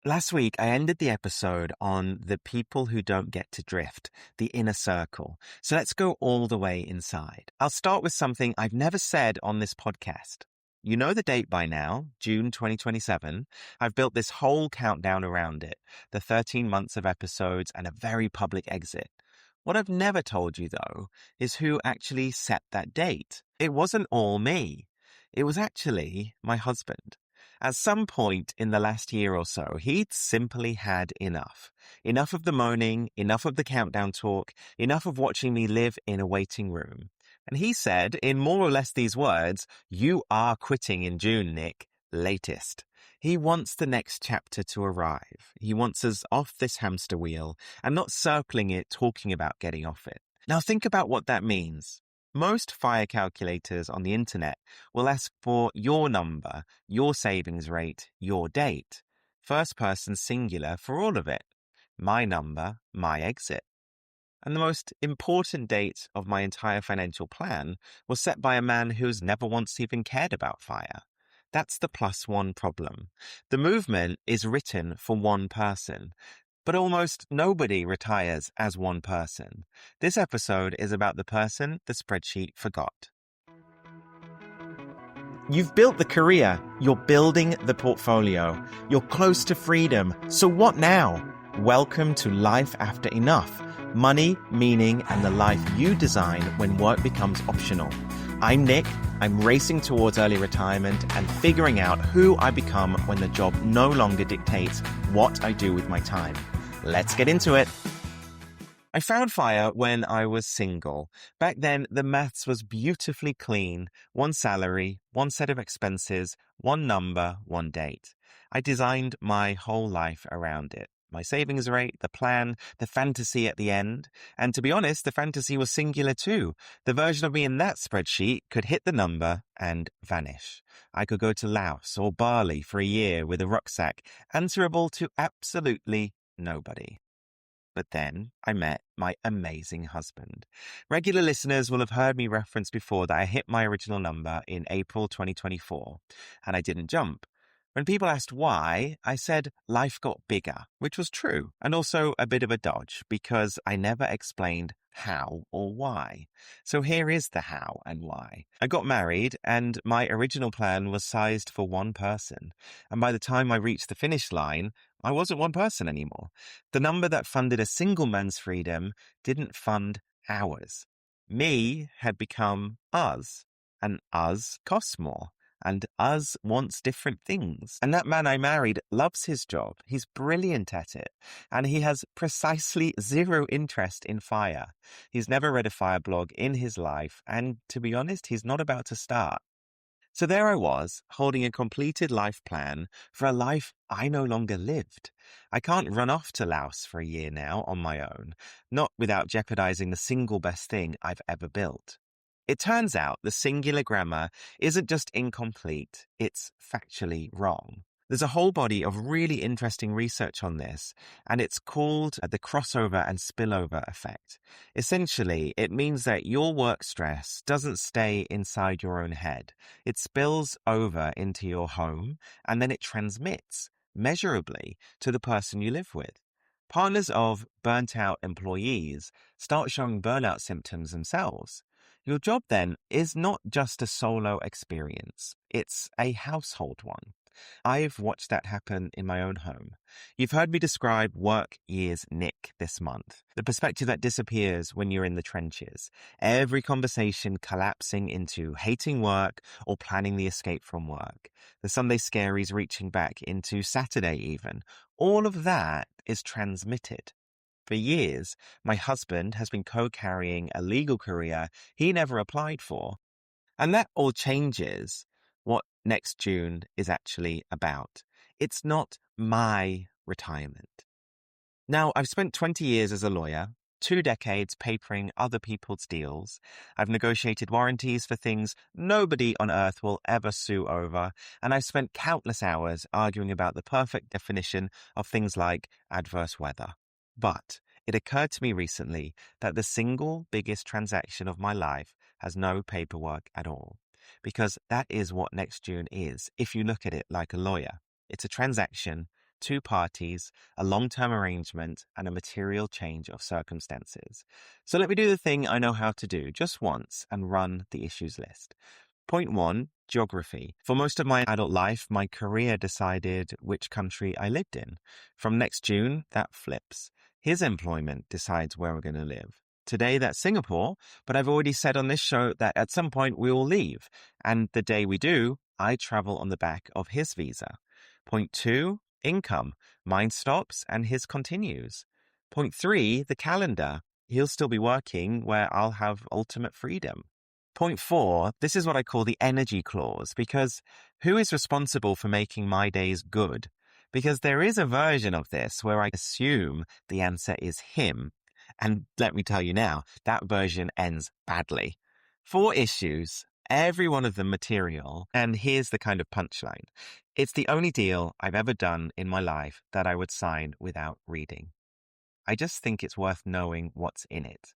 Last week, I ended the episode on the people who don't get to drift, the inner circle. So let's go all the way inside. I'll start with something I've never said on this podcast. You know the date by now, June 2027. I've built this whole countdown around it, the 13 months of episodes and a very public exit. What I've never told you, though, is who actually set that date. It wasn't all me. It was actually my husband. At some point in the last year or so, he'd simply had enough. Enough of the moaning, enough of the countdown talk, enough of watching me live in a waiting room. And he said, in more or less these words, "You are quitting in June, Nick. Latest." He wants the next chapter to arrive. He wants us off this hamster wheel and not circling it, talking about getting off it. Now think about what that means. Most fire calculators on the internet will ask for your number, your savings rate, your date. First person singular for all of it. My number, my exit. And the most important date of my entire financial plan was set by a man who's never once even cared about fire. That's the +1 problem. The movement is written for one person, but almost nobody retires as one person. This episode is about the person the spreadsheet forgot. You've built the career, you're building the portfolio, you're close to freedom, so what now? Welcome to Life After Enough, money, meaning, and the life you design when work becomes optional. I'm Nick, I'm racing towards early retirement and figuring out who I become when the job no longer dictates what I do with my time. Let's get into it. I found fire when I was single. Back then, the maths was beautifully clean. One salary, one set of expenses, one number, one date. I designed my whole life around it. My savings rate, the plan, the fantasy at the end. And to be honest, the fantasy was singular too. The version of me in that spreadsheet could hit the number and vanish. I could go to Laos or Bali for a year with a rucksack, answerable to absolutely nobody. But then I met my amazing husband. Regular listeners will have heard me reference before that I hit my original number in April 2024, and I didn't jump. When people asked why, I said life got bigger, which was true, and also a bit of a dodge because I never explained how or why. So here is the how and why. I got married and my original plan was sized for one person. And by the time I reached the finish line, I wasn't one person anymore. The number that funded a single man's freedom didn't fund ours. Me had become us, and us costs more. And us wants different things. And that man I married loves his job. He's brilliant at it. And he has precisely zero interest in fire. He's never read a fire blog in his life. And to be honest, he's not about to start. So there I was, holding a completed life plan for a life I no longer lived. I can't run off to Laos for a year now on my own, not without jeopardizing the single best thing I've ever built. It turns out the singular grammar isn't just incomplete, it's factually wrong. There's a whole body of really interesting research on this, and it's called the crossover and spillover effect. Essentially, it means that your work stress doesn't stay inside your own head. It spills over into your home, and then it transmits measurably to the person you live with. Partners of burnt-out employees start showing burnout symptoms themselves. Your job, then, is not just a solo experience. It's a household one. I've watched that happen in my own home. You've heard me describe work years Nick this month, the perspective that disappears when you're in the trenches. Every conversation collapsing into hating work or planning the escape from work. The Sunday scaries reaching back into Saturday even. All of that is transmitted. For years, my husband has been co-carrying a legal career he never applied for. And that all changes what next June is actually about. It's not my retirement. Now, I've spent 20 years as a lawyer, 2 decades papering other people's deals. I've negotiated warranties for things nobody on earth will ever sue over, and I've spent countless hours arguing about the perfect definition of things like adverse weather. But it occurred to me recently that the single biggest transaction of my life has no paperwork at all. Because that is what next June is, if you look at it like a lawyer. It's a transaction two parties, a long-term arrangement, and a material change of circumstances. So let me do the thing I know how to do just once and run the issues list. Point 1, geography. For most of my adult life, my career decided which country I lived in. From next June, that flips. His employment decides where we're going to live. Today, that's Singapore, but I've already said on this show that at some point we will leave. And the day we do, I travel on the back of his visa. Point 2, income. Mine stops and his continues. Point 3, the calendar. He'll still be working where I'll have ultimate freedom. Point 4, this is what I call the energy clause, because who is responsible for making my days good? Because there is a version of this where I assume the answer is him. And let me tell you now, that version ends badly. 4 issues, every one of them material, and here's the kind of punchline. It's the only deal I've ever done in my life that I would sign without reading. I just think it's worth knowing what's in it.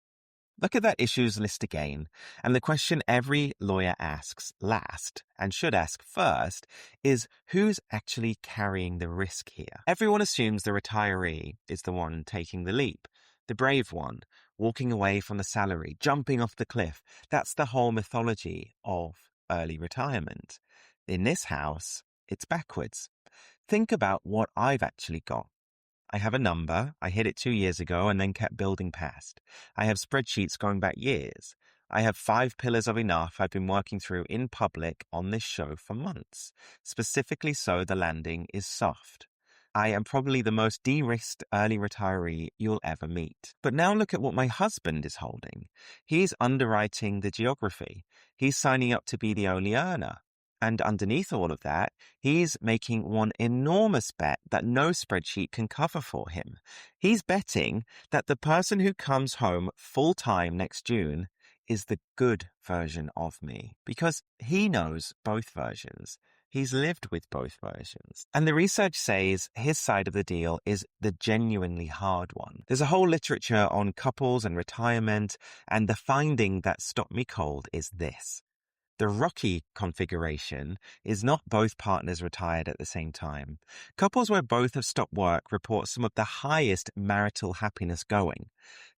Look at that issues list again, and the question every lawyer asks last, and should ask first, is who's actually carrying the risk here? Everyone assumes the retiree is the one taking the leap, the brave one, walking away from the salary, jumping off the cliff. That's the whole mythology of early retirement. In this house, it's backwards. Think about what I've actually got. I have a number. I hit it 2 years ago and then kept building past. I have spreadsheets going back years. I have 5 pillars of enough I've been working through in public on this show for months, specifically so the landing is soft. I am probably the most de-risked early retiree you'll ever meet. But now look at what my husband is holding. He's underwriting the geography. He's signing up to be the only earner. And underneath all of that, he's making one enormous bet that no spreadsheet can cover for him. He's betting that the person who comes home full-time next June is the good version of me, because he knows both versions. He's lived with both versions. And the research says his side of the deal is the genuinely hard one. There's a whole literature on couples and retirement, and the finding that stopped me cold is this. The rocky configuration is not both partners retired at the same time. Couples where both have stopped work report some of the highest marital happiness going.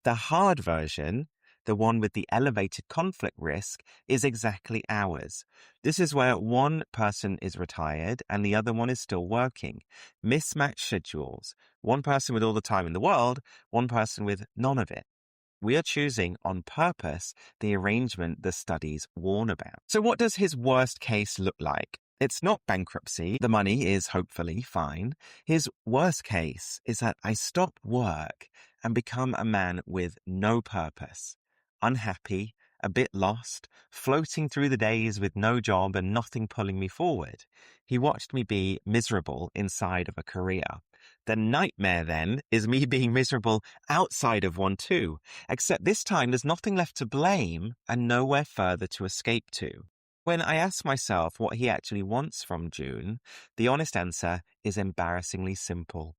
The hard version, the one with the elevated conflict risk, is exactly ours. This is where one person is retired and the other one is still working. Mismatched schedules. One person with all the time in the world, one person with none of it. We are choosing on purpose the arrangement the studies warn about. So what does his worst case look like? It's not bankruptcy. The money is hopefully fine. His worst case is that I stop work and become a man with no purpose, unhappy, a bit lost, floating through the days with no job and nothing pulling me forward. He watched me be miserable inside of a career. The nightmare, then, is me being miserable outside of one too, except this time there's nothing left to blame and nowhere further to escape to. When I ask myself what he actually wants from June, the honest answer is embarrassingly simple.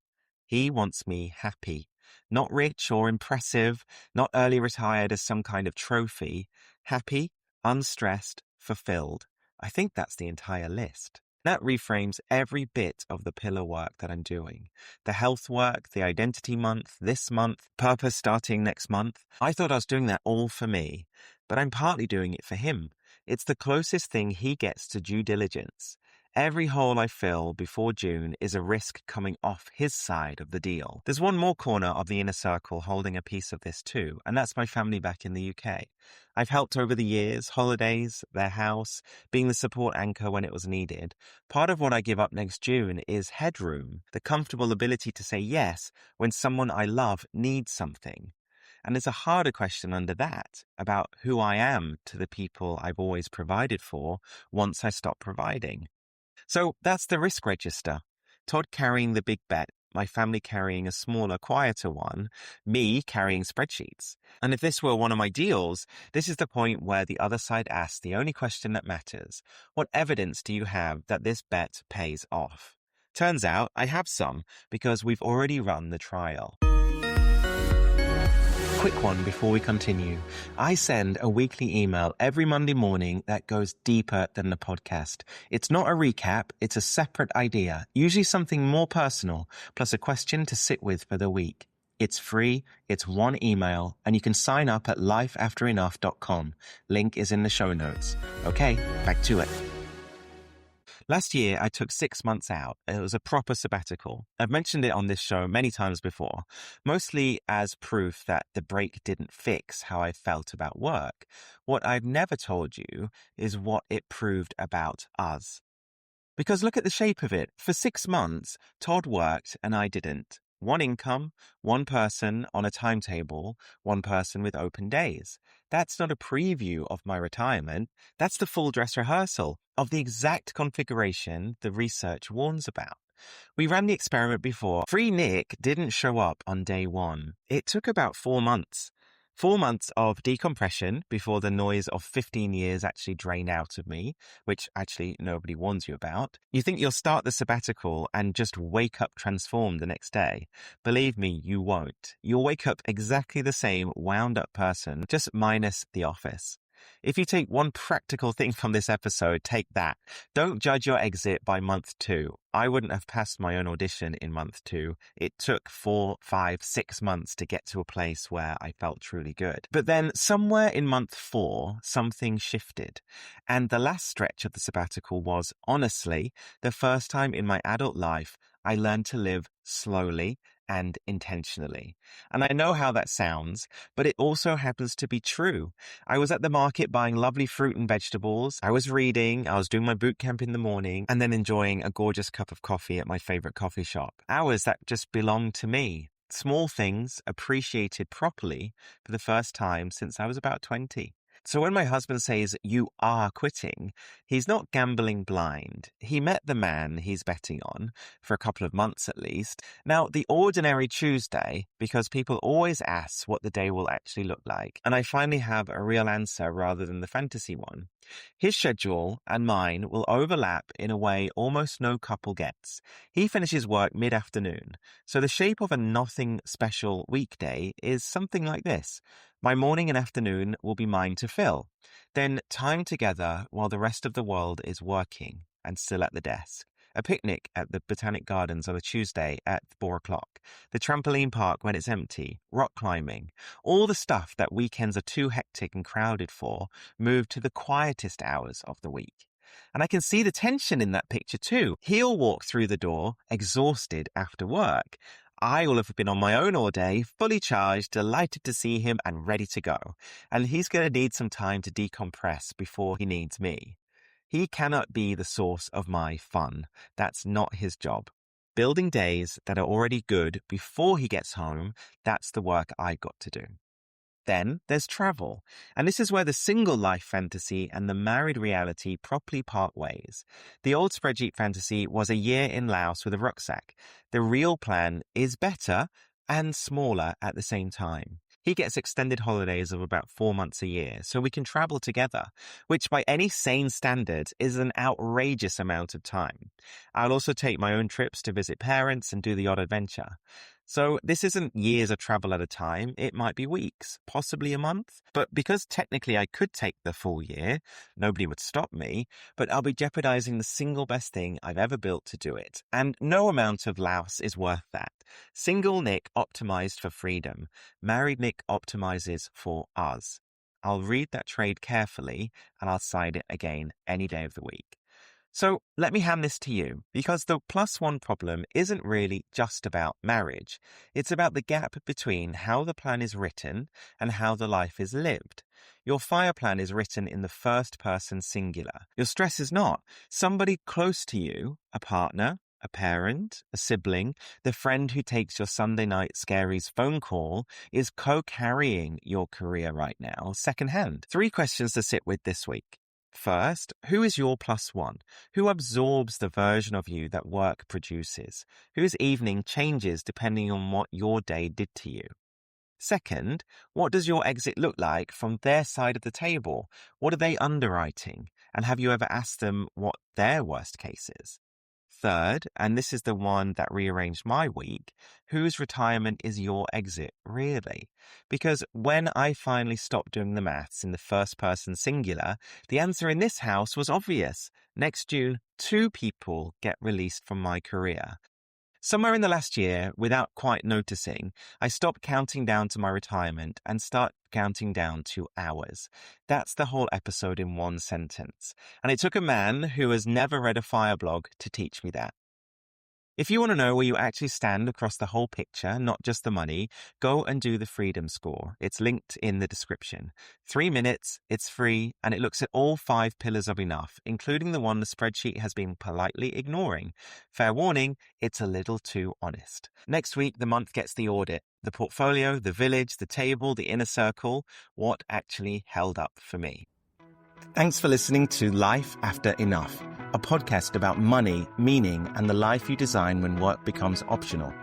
He wants me happy, not rich or impressive, not early retired as some kind of trophy. Happy, unstressed, fulfilled. I think that's the entire list. That reframes every bit of the pillar work that I'm doing. The health work, the identity month, this month, purpose starting next month. I thought I was doing that all for me, but I'm partly doing it for him. It's the closest thing he gets to due diligence. Every hole I fill before June is a risk coming off his side of the deal. There's one more corner of the inner circle holding a piece of this too, and that's my family back in the UK. I've helped over the years, holidays, their house, being the support anchor when it was needed. Part of what I give up next June is headroom, the comfortable ability to say yes when someone I love needs something. And there's a harder question under that about who I am to the people I've always provided for once I stop providing. So that's the risk register. Todd carrying the big bet, my family carrying a smaller, quieter one, me carrying spreadsheets. And if this were one of my deals, this is the point where the other side asks the only question that matters. What evidence do you have that this bet pays off? Turns out I have some, because we've already run the trial. Quick one before we continue. I send a weekly email every Monday morning that goes deeper than the podcast. It's not a recap, it's a separate idea, usually something more personal, plus a question to sit with for the week. It's free, it's one email, and you can sign up at lifeafterenough.com. Link is in the show notes. Okay, back to it. Last year, I took 6 months out. It was a proper sabbatical. I've mentioned it on this show many times before, mostly as proof that the break didn't fix how I felt about work. What I've never told you is what it proved about us. Because look at the shape of it. For 6 months, Todd worked and I didn't. One income, one person on a timetable, one person with open days. That's not a preview of my retirement. That's the full dress rehearsal of the exact configuration the research warns about. We ran the experiment before. Free Nick didn't show up on day one. It took about 4 months. 4 months of decompression before the noise of 15 years actually drained out of me, which actually nobody warns you about. You think you'll start the sabbatical and just wake up transformed the next day. Believe me, you won't. You'll wake up exactly the same wound up person, just minus the office. If you take one practical thing from this episode, take that. Don't judge your exit by month 2. I wouldn't have passed my own audition in month 2. It took 4, 5, 6 months to get to a place where I felt truly good. But then somewhere in month 4, something shifted. And the last stretch of the sabbatical was, honestly, the first time in my adult life I learned to live slowly and intentionally. And I know how that sounds, but it also happens to be true. I was at the market buying lovely fruit and vegetables. I was reading, I was doing my boot camp in the morning, and then enjoying a gorgeous cup of coffee at my favorite coffee shop. Hours that just belonged to me. Small things appreciated properly for the first time since I was about 20. So when my husband says, you are quitting, he's not gambling blind. He met the man he's betting on, for a couple of months at least. Now, the ordinary Tuesday, because people always ask what the day will actually look like, and I finally have a real answer rather than the fantasy one. His schedule and mine will overlap in a way almost no couple gets. He finishes work mid-afternoon, so the shape of a nothing special weekday is something like this. My morning and afternoon will be mine to fill. Then time together while the rest of the world is working and still at the desk. A picnic at the Botanic Gardens on a Tuesday at 4 o'clock. The trampoline park when it's empty. Rock climbing. All the stuff that weekends are too hectic and crowded for moved to the quietest hours of the week. And I can see the tension in that picture too. He'll walk through the door, exhausted after work. I will have been on my own all day, fully charged, delighted to see him and ready to go. And he's going to need some time to decompress before he needs me. He cannot be the source of my fun. That's not his job. Building days that are already good before he gets home, that's the work I got to do. Then there's travel. And this is where the single life fantasy and the married reality properly part ways. The old spreadsheet fantasy was a year in Laos with a rucksack. The real plan is better and smaller at the same time. He gets extended holidays of about 4 months a year, so we can travel together, which by any sane standards is an outrageous amount of time. I'll also take my own trips to visit parents and do the odd adventure. So this isn't years of travel at a time. It might be weeks, possibly a month. But because technically I could take the full year, nobody would stop me, but I'll be jeopardizing the single best thing I've ever built to do it. And no amount of Laos is worth that. Single Nick optimized for freedom. Married Nick optimizes for us. I'll read that trade carefully and I'll sign it again any day of the week. So let me hand this to you, because the +1 problem isn't really just about marriage. It's about the gap between how the plan is written and how the life is lived. Your fire plan is written in the first person singular. Your stress is not. Somebody close to you, a partner, a parent, a sibling, the friend who takes your Sunday night scaries phone call is co-carrying your career right now, secondhand. 3 questions to sit with this week. First, who is your +1? Who absorbs the version of you that work produces? Whose evening changes depending on what your day did to you? Second, what does your exit look like from their side of the table? What are they underwriting? And have you ever asked them what their worst case is? third, and this is the one that rearranged my week. Whose retirement is your exit, really? Because when I finally stopped doing the maths in the first person singular, the answer in this house was obvious. Next June, 2 people get released from my career. Somewhere in the last year, without quite noticing, I stopped counting down to my retirement and start counting down to hours. That's the whole episode in one sentence. And it took a man who has never read a fire blog to teach me that. If you want to know where you actually stand across the whole picture, not just the money, go and do the Freedom Score. It's linked in the description. 3 minutes, it's free, and it looks at all 5 pillars of enough, including the one the spreadsheet has been politely ignoring. Fair warning, it's a little too honest. Next week, the month gets the audit. The portfolio, the village, the table, the inner circle, what actually held up for me. Thanks for listening to Life After Enough, a podcast about money, meaning, and the life you design when work becomes optional.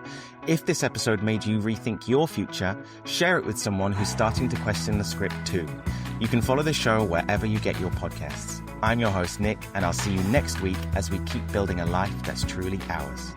If this episode made you rethink your future, share it with someone who's starting to question the script too. You can follow the show wherever you get your podcasts. I'm your host, Nick, and I'll see you next week as we keep building a life that's truly ours.